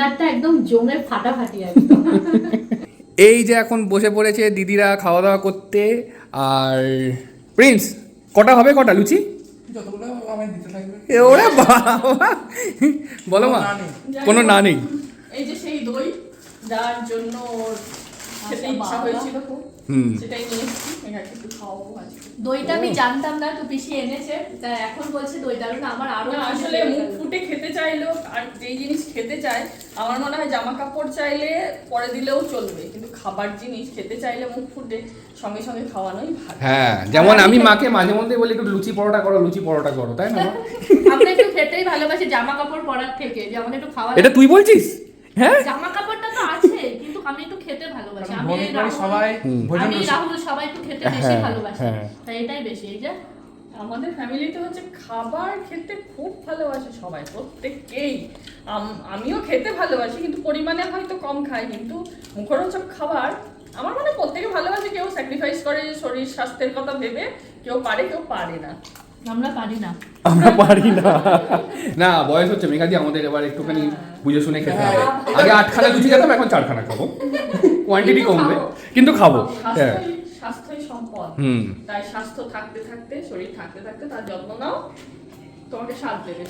ডিনারটা একদম জমে ফাটাফাটি একদম। এই যে এখন বসে পড়েছে দিদিরা খাওয়া দাওয়া করতে। আর প্রিন্স কটা হবে, কটা লুচি? যতগুলো আমায় দিতে থাকবে। ওরে বাবা, বলো মা। কোনো না নেই। এই যে সেই দই যার জন্য ওর খেতে ইচ্ছা হয়েছিল খুব, সেটাই নিয়ে এসেছি, এটাকে একটু খাওয়াবো আজকে। দইটা আমি জানতাম না, তো পিসি এনেছে, তা এখন বলছে দই দারুন, আমার আরো না, আসলে মুখ ফুটে খেতে চাইলো, আর যেই জিনিস খেতে চায় আমার মনে হয় জামা কাপড় চাইলে পরে দিলেও চলবে, কিন্তু খাবার জিনিস খেতে চাইলে মুখ ফুটে সঙ্গে সঙ্গে খাওয়ানোই ভালো। হ্যাঁ, যেমন আমি মাকে মাঝে মধ্যে বলি একটু লুচি পরোটা করো, লুচি পরোটা করো, তাই না? আমরা একটু খেতেই ভালোবাসি জামা কাপড় পরার থেকে, যে আমাদের একটু খাওয়া। এটা তুই বলছিস? হ্যাঁ, জামা কাপড়টা তো আছে, কিন্তু আমি একটু খেতে ভালোবাসি। আমি সবাই ভোজন আমি রাহুল সবাই একটু খেতে বেশি ভালোবাসি, তাই এটাই বেশি। এই যে আমাদের ফ্যামিলিতে হচ্ছে খাবার খেতে খুব ভালোবাসে সবাই, প্রত্যেককেই। আমিও খেতে ভালোবাসি, কিন্তু পরিমাণে হয়তো কম খাই, কিন্তু মুখরোচক খাবার আমার মনে হয় প্রত্যেকে ভালোবাসে। কেউ স্যাক্রিফাইস করে শরীর স্বাস্থ্যের কথা ভেবে, কেউ পারে কেউ পারে না। আমরা পারি না, আমরা পারি না। না, বয়স হচ্ছে মেঘাদি, আমাদের এবার একটুখানি বুঝে শুনে খেতে হবে। আগে 8খানা লুচি খেতাম, এখন 4খানা খাবো। কোয়ান্টিটি কমবে, কিন্তু খাবো। হ্যাঁ, স্বাস্থ্যই সম্পদ। তাই স্বাস্থ্য থাকতে থাকতে, শরীর থাকতে থাকতে তার যত্ন নাও, তোমাকে সাথ দেবে।